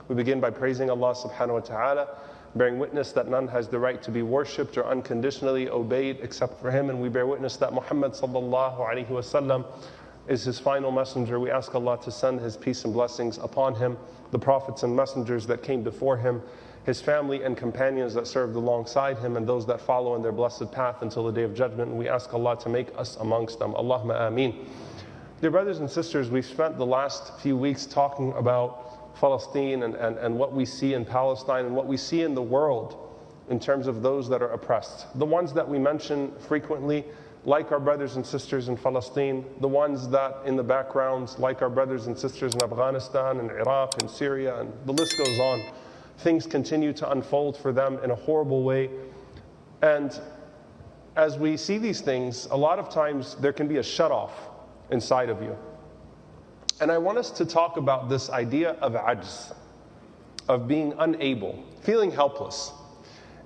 We begin by praising Allah subhanahu wa ta'ala, bearing witness that none has the right to be worshipped or unconditionally obeyed except for Him, and we bear witness that Muhammad sallallahu alaihi wasallam is His final messenger. We ask Allah to send His peace and blessings upon Him, the prophets and messengers that came before Him, His family and companions that served alongside Him, and those that follow in their blessed path until the Day of Judgment. And we ask Allah to make us amongst them. Allahumma ameen. Dear brothers and sisters, we've spent the last few weeks talking about Palestine and what we see in Palestine and what we see in the world in terms of those that are oppressed. The ones that we mention frequently, like our brothers and sisters in Palestine, the ones that in the backgrounds, like our brothers and sisters in Afghanistan and Iraq and Syria, and the list goes on. Things continue to unfold for them in a horrible way. And as we see these things, a lot of times there can be a shut-off inside of you. And I want us to talk about this idea of ajz, of being unable, feeling helpless.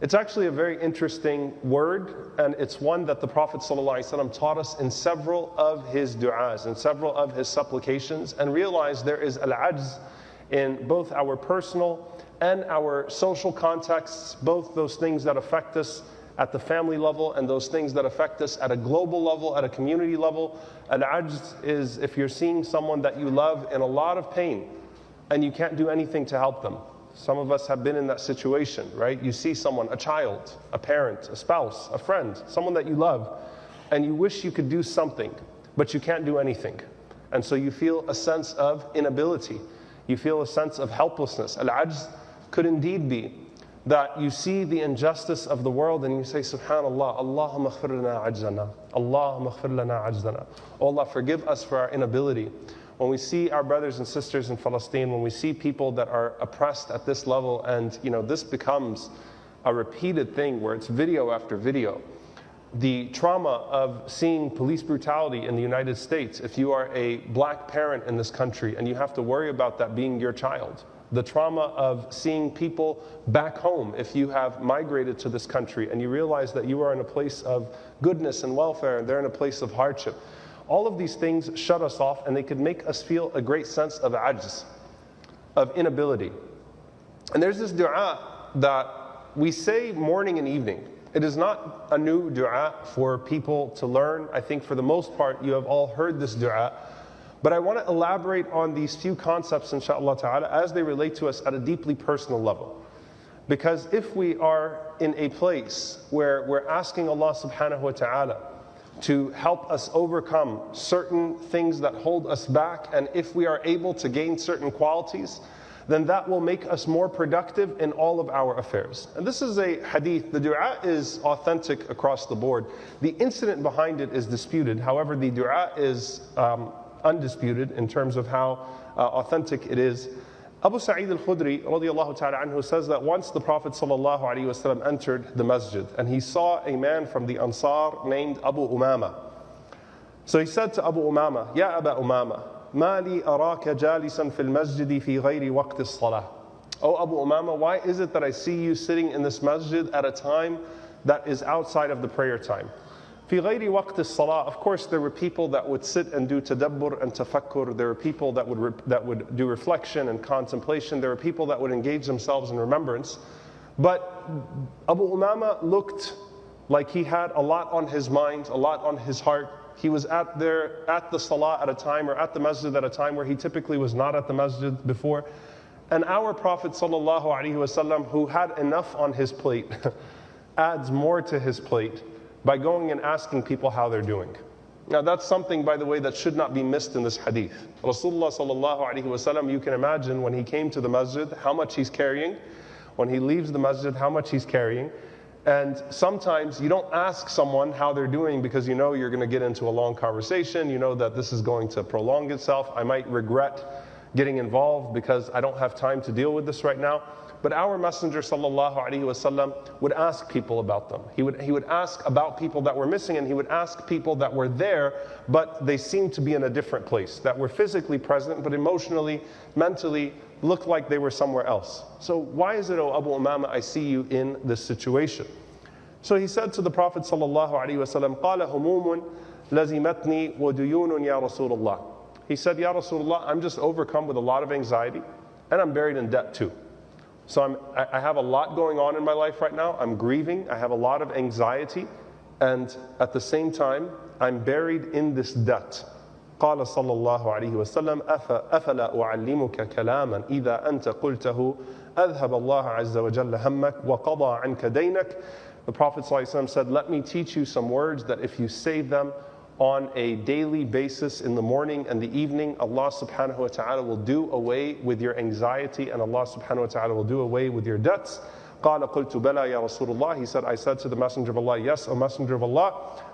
It's actually a very interesting word, and it's one that the Prophet ﷺ taught us in several of his du'as, in several of his supplications, and realized there is al-ajz in both our personal and our social contexts, both those things that affect us at the family level and those things that affect us at a global level, at a community level. Al-ajz is if you're seeing someone that you love in a lot of pain and you can't do anything to help them. Some of us have been in that situation, right? You see someone, a child, a parent, a spouse, a friend, someone that you love, and you wish you could do something, but you can't do anything. And so you feel a sense of inability. You feel a sense of helplessness. Al-ajz could indeed be that you see the injustice of the world and you say, Subhanallah, Allahumma khfir lana ajzana, Allahumma khfir lana ajzana. Oh Allah, forgive us for our inability. When we see our brothers and sisters in Palestine, when we see people that are oppressed at this level, and this becomes a repeated thing where it's video after video. The trauma of seeing police brutality in the United States, if you are a black parent in this country and you have to worry about that being your child. The trauma of seeing people back home, if you have migrated to this country and you realize that you are in a place of goodness and welfare and they're in a place of hardship. All of these things shut us off, and they could make us feel a great sense of ajz, of inability. And there's this dua that we say morning and evening. It is not a new dua for people to learn. I think for the most part you have all heard this dua. But I want to elaborate on these few concepts, inshaAllah ta'ala, as they relate to us at a deeply personal level. Because if we are in a place where we're asking Allah subhanahu wa ta'ala to help us overcome certain things that hold us back, and if we are able to gain certain qualities, then that will make us more productive in all of our affairs. And this is a hadith. The dua is authentic across the board. The incident behind it is disputed. However, the dua is undisputed in terms of how authentic it is. Abu Sa'id al-Khudri radiyallahu ta'ala anhu says that once the Prophet sallallahu alaihi wasallam entered the masjid and he saw a man from the Ansar named Abu Umama. So he said to Abu Umama, Ya Aba Umama, ma li araka jalisan fil masjidi fi ghayri waqti as-salah. Oh Abu Umama, why is it that I see you sitting in this masjid at a time that is outside of the prayer time? Fi ghayri waqti as-salah. Of course, there were people that would sit and do tadabbur and tafakkur. There were people that would do reflection and contemplation. There were people that would engage themselves in remembrance. But Abu Umama looked like he had a lot on his mind, a lot on his heart. He was at the salah at a time, or at the masjid at a time where he typically was not at the masjid before. And our Prophet sallallahu alaihi wasallam, who had enough on his plate, adds more to his plate by going and asking people how they're doing. Now that's something, by the way, that should not be missed in this hadith. Rasulullah sallallahu alaihi wasallam, you can imagine when he came to the masjid, how much he's carrying. When he leaves the masjid, how much he's carrying. And sometimes you don't ask someone how they're doing because you know you're going to get into a long conversation. You know that this is going to prolong itself. I might regret getting involved because I don't have time to deal with this right now. But our Messenger sallallahu alaihi wasallam would ask people about them. He would ask about people that were missing, and he would ask people that were there, but they seemed to be in a different place, that were physically present, but emotionally, mentally, looked like they were somewhere else. So why is it, O Abu Umama, I see you in this situation? So he said to the Prophet sallallahu alaihi wasallam, قال هموم لزمتني وديون يا رسول الله. He said, Ya Rasulullah, I'm just overcome with a lot of anxiety. and I'm buried in debt too. So I have a lot going on in my life right now. I'm grieving, I have a lot of anxiety, and at the same time, I'm buried in this debt. قال صلى الله عليه وسلم أفلا أعلمك كلاما إذا أنت قلته أذهب الله عز وجل همك وقضى عنك دينك. The Prophet ﷺ said, let me teach you some words that if you say them on a daily basis in the morning and the evening, Allah subhanahu wa ta'ala will do away with your anxiety and Allah subhanahu wa ta'ala will do away with your debts. قال قلت بلى يا رسول الله. He said, I said to the Messenger of Allah, yes, O Messenger of Allah.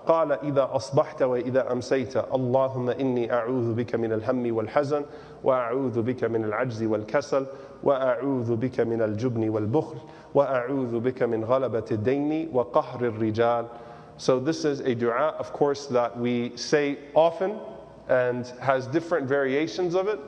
قال إذا أصبحت وإذا أمسيت اللهم إني أعوذ بك من الهم والحزن وأعوذ بك من العجز والكسل وأعوذ بك من الجبن والبخل وأعوذ بك من غلبة الدين وقهر الرجال. So this is a dua, of course, that we say often and has different variations of it.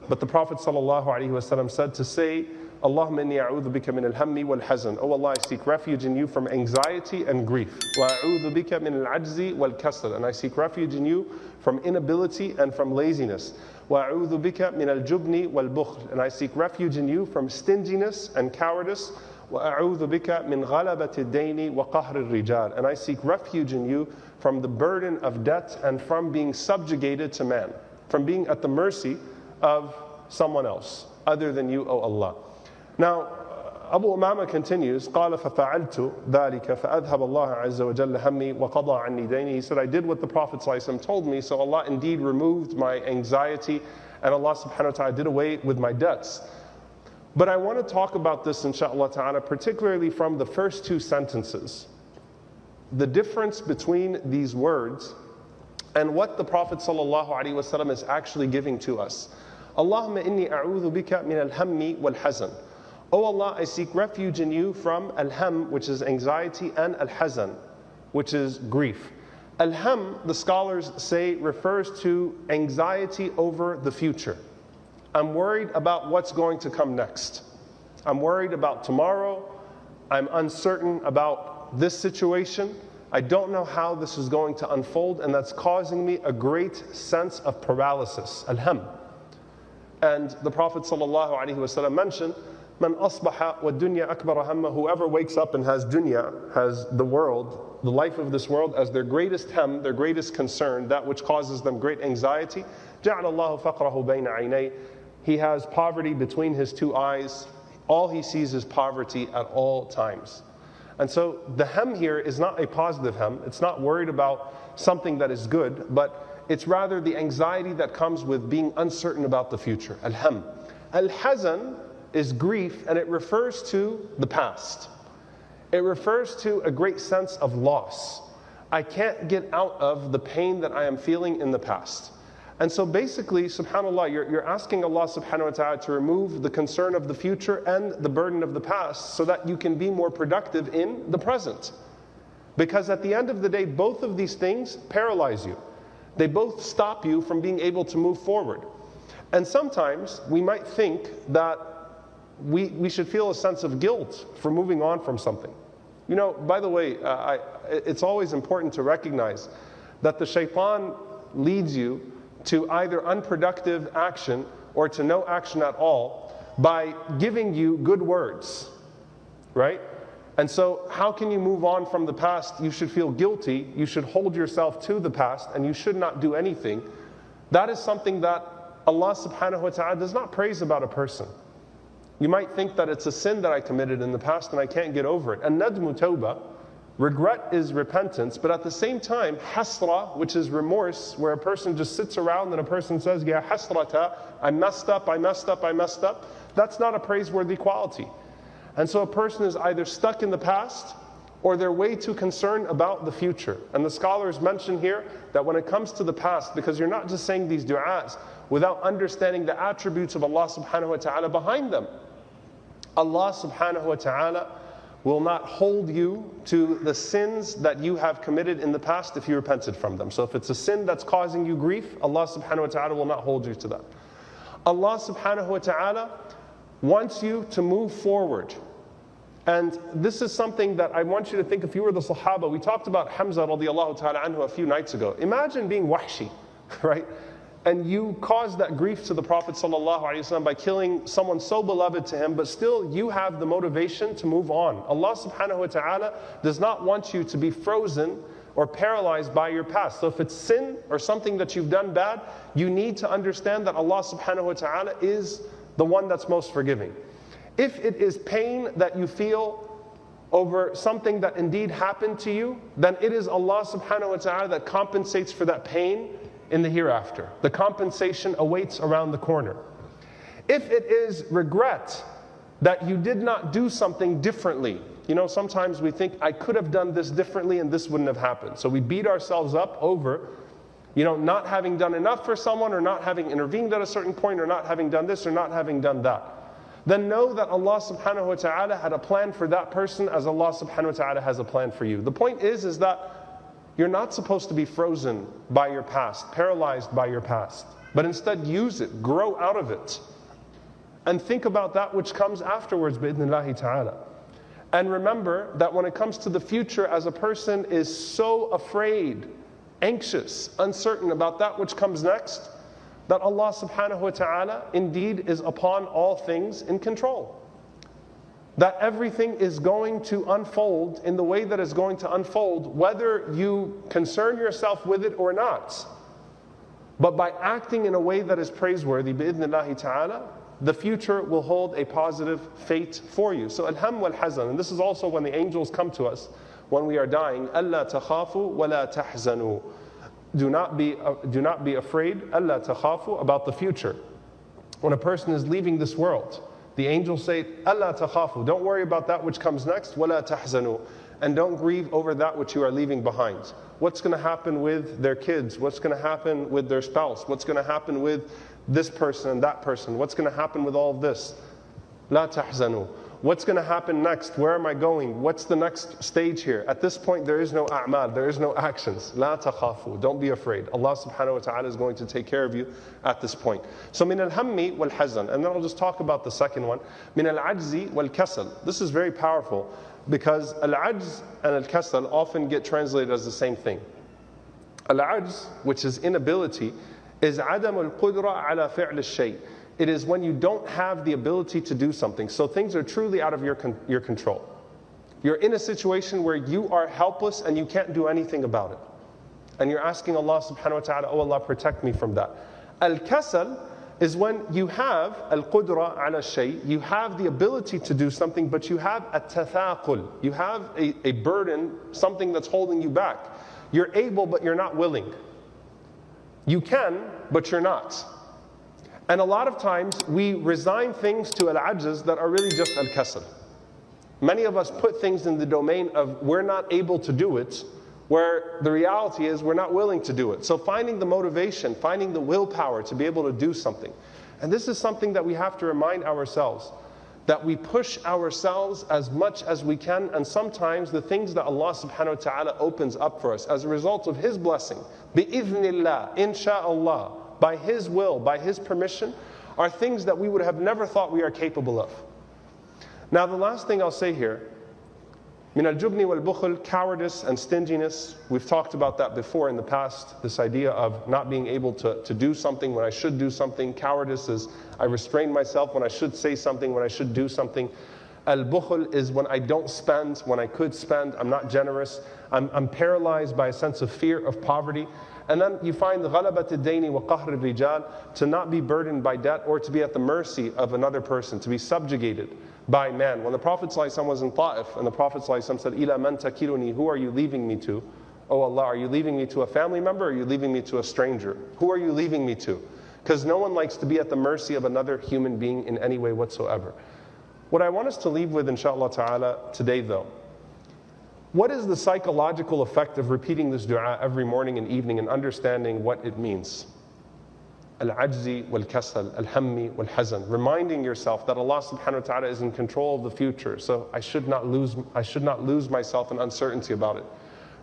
But the Prophet ﷺ said to say, Allahumma inni a'udhu bika min al-hammi wal-hazan. Oh Allah, I seek refuge in you from anxiety and grief. Wa a'udhu bika min al-ajzi wal-kasal. And I seek refuge in you from inability and from laziness. Wa a'udhu bika min al-jubni wal-bukhl. And I seek refuge in you from stinginess and cowardice. Wa a'udhu bika min ghalabati ad-dayni wa qahr al-rijal. And I seek refuge in you from the burden of debt and from being subjugated to man, from being at the mercy of someone else other than you, O Allah. Now, Abu Umama continues, قال ففعلت ذلك فأذهب الله عز وجل همي وقضى عني ديني. He said, I did what the Prophet ﷺ told me, so Allah indeed removed my anxiety and Allah subhanahu wa ta'ala did away with my debts. But I want to talk about this inshaAllah ta'ala, particularly from the first two sentences. The difference between these words and what the Prophet ﷺ is actually giving to us. Allahumma inni a'udhu bika min al-hammi wal-hazan. Oh Allah, I seek refuge in you from al-ham, which is anxiety, and al-hazan, which is grief. Al-ham, the scholars say, refers to anxiety over the future. I'm worried about what's going to come next. I'm worried about tomorrow. I'm uncertain about this situation. I don't know how this is going to unfold, and that's causing me a great sense of paralysis, al-ham. And the Prophet ﷺ mentioned, Man asbaha wa dunya akbar hamma. Whoever wakes up and has dunya, has the world, the life of this world as their greatest ham, their greatest concern, that which causes them great anxiety. Ja'ala Allahu faqrahu bayna aynay. He has poverty between his two eyes. All he sees is poverty at all times. And so the ham here is not a positive ham. It's not worried about something that is good, but it's rather the anxiety that comes with being uncertain about the future. Al-ham. Al-hazan is grief, and it refers to the past. It refers to a great sense of loss. I can't get out of the pain that I am feeling in the past. And so basically, subhanAllah, you're asking Allah subhanahu wa ta'ala to remove the concern of the future and the burden of the past so that you can be more productive in the present. Because at the end of the day, both of these things paralyze you. They both stop you from being able to move forward. And sometimes we might think that we should feel a sense of guilt for moving on from something. You know, by the way, it's always important to recognize that the shaitan leads you to either unproductive action or to no action at all by giving you good words, right? And so how can you move on from the past? You should feel guilty. You should hold yourself to the past and you should not do anything. That is something that Allah subhanahu wa ta'ala does not praise about a person. You might think that it's a sin that I committed in the past and I can't get over it. And nadmu tawbah, regret is repentance, but at the same time, hasra, which is remorse, where a person just sits around and a person says, Ya hasrata, I messed up, I messed up, I messed up. That's not a praiseworthy quality. And so a person is either stuck in the past or they're way too concerned about the future. And the scholars mention here that when it comes to the past, because you're not just saying these du'as without understanding the attributes of Allah subhanahu wa ta'ala behind them. Allah subhanahu wa ta'ala will not hold you to the sins that you have committed in the past if you repented from them. So if it's a sin that's causing you grief, Allah subhanahu wa ta'ala will not hold you to that. Allah subhanahu wa ta'ala wants you to move forward. And this is something that I want you to think, if you were the Sahaba, we talked about Hamza radiallahu ta'ala anhu a few nights ago. Imagine being wahshi, right? and you caused that grief to the Prophet ﷺ by killing someone so beloved to him, but still you have the motivation to move on. Allah subhanahu wa ta'ala does not want you to be frozen or paralyzed by your past. So if it's sin or something that you've done bad, you need to understand that Allah subhanahu wa ta'ala is the one that's most forgiving. If it is pain that you feel over something that indeed happened to you, then it is Allah subhanahu wa ta'ala that compensates for that pain in the hereafter. The compensation awaits around the corner. If it is regret that you did not do something differently, sometimes we think, I could have done this differently and this wouldn't have happened. So we beat ourselves up over, not having done enough for someone, or not having intervened at a certain point, or not having done this, or not having done that. Then know that Allah subhanahu wa ta'ala had a plan for that person as Allah subhanahu wa ta'ala has a plan for you. The point is that you're not supposed to be frozen by your past, paralyzed by your past, but instead use it, grow out of it, and think about that which comes afterwards, bi'idhnillahi ta'ala. And remember that when it comes to the future, as a person is so afraid, anxious, uncertain about that which comes next, that Allah subhanahu wa ta'ala indeed is upon all things in control. That everything is going to unfold in the way that is going to unfold, whether you concern yourself with it or not. But by acting in a way that is praiseworthy, bi'idhnillahi ta'ala, the future will hold a positive fate for you. So al-ham wal-hazan, and this is also when the angels come to us when we are dying, أَلَّا تَخَافُوا وَلَا تَحْزَنُوا. Do not be afraid, أَلَّا تَخَافُوا, about the future. When a person is leaving this world, the angels say, أَلَّا تَخَافُوا, don't worry about that which comes next, وَلَا تَحْزَنُوا, and don't grieve over that which you are leaving behind. What's going to happen with their kids? What's going to happen with their spouse? What's going to happen with this person and that person? What's going to happen with all of this? لا تحزنوا. What's going to happen next? Where am I going? What's the next stage here? At this point, there is no a'mal, there is no actions. لا تخافوا. Don't be afraid. Allah subhanahu wa ta'ala is going to take care of you at this point. So min al-hammi wal-hazan. And then I'll just talk about the second one. Min al-ajzi wal-kasal. This is very powerful because al-ajz and al-kasal often get translated as the same thing. Al-ajz, which is inability, is عدم القدرة على فعل الشيء. It is when you don't have the ability to do something. So things are truly out of your control. You're in a situation where you are helpless and you can't do anything about it. And you're asking Allah subhanahu wa ta'ala, oh Allah, protect me from that. Al-kasal is when you have al-qudra ala shay, you have the ability to do something, but you have a tawakkul. You have a burden, something that's holding you back. You're able, but you're not willing. You can, but you're not. And a lot of times we resign things to al-ajz that are really just al-kasal. Many of us put things in the domain of we're not able to do it, where the reality is we're not willing to do it. So finding the motivation, finding the willpower to be able to do something. And this is something that we have to remind ourselves, that we push ourselves as much as we can, and sometimes the things that Allah subhanahu wa ta'ala opens up for us as a result of His blessing, bi'idhnillah, insha'Allah, by His will, by His permission, are things that we would have never thought we are capable of. Now the last thing I'll say here, min al-jubni wal-bukhl, cowardice and stinginess. We've talked about that before in the past, this idea of not being able to do something when I should do something. Cowardice is I restrain myself when I should say something, when I should do something. Al-bukhl is when I don't spend, when I could spend, I'm not generous. I'm paralyzed by a sense of fear of poverty. And then you find غَلَبَةِ الدَّيْنِ وَقَهْرِ الرِّجَالِ, to not be burdened by debt or to be at the mercy of another person, to be subjugated by man. When the Prophet ﷺ was in Ta'if and the Prophet ﷺ said, إِلَى مَنْ تَكِلُنِي, who are you leaving me to? Oh Allah, are you leaving me to a family member or are you leaving me to a stranger? Who are you leaving me to? Because no one likes to be at the mercy of another human being in any way whatsoever. What I want us to leave with, inshaAllah ta'ala, today though, what is the psychological effect of repeating this dua every morning and evening and understanding what it means? Al-ajzi wal-kasal, al-hammi wal-hazan. Reminding yourself that Allah subhanahu wa ta'ala is in control of the future, so I should not lose myself in uncertainty about it.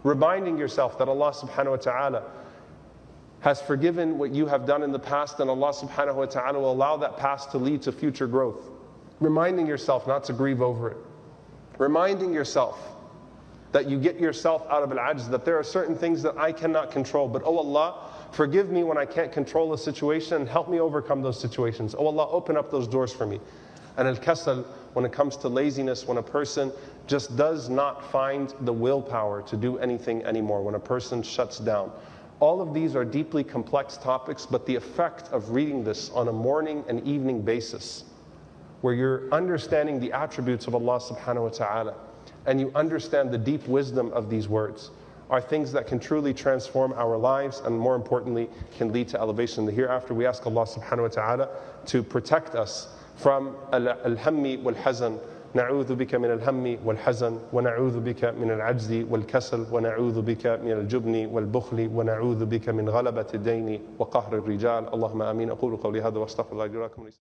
Reminding yourself that Allah subhanahu wa ta'ala has forgiven what you have done in the past, and Allah subhanahu wa ta'ala will allow that past to lead to future growth. Reminding yourself not to grieve over it. Reminding yourself that you get yourself out of al-ajz, that there are certain things that I cannot control, but oh Allah, forgive me when I can't control a situation and help me overcome those situations. Oh Allah, open up those doors for me. And al-kasal, when it comes to laziness, when a person just does not find the willpower to do anything anymore, when a person shuts down. All of these are deeply complex topics, but the effect of reading this on a morning and evening basis, where you're understanding the attributes of Allah subhanahu wa ta'ala, and you understand the deep wisdom of these words, are things that can truly transform our lives, and more importantly, can lead to elevation in the hereafter. We ask Allah subhanahu wa ta'ala to protect us from al-hammi wal-hazan. نعوذ بك من الهم والحزن ونعوذ بك من العجز والكسل ونعوذ بك من الجبن والبخل ونعوذ بك من غلبة الدين وقهر الرجال. اللهم آمين. أقول قولي هذا واستغفر الله لي ولكم.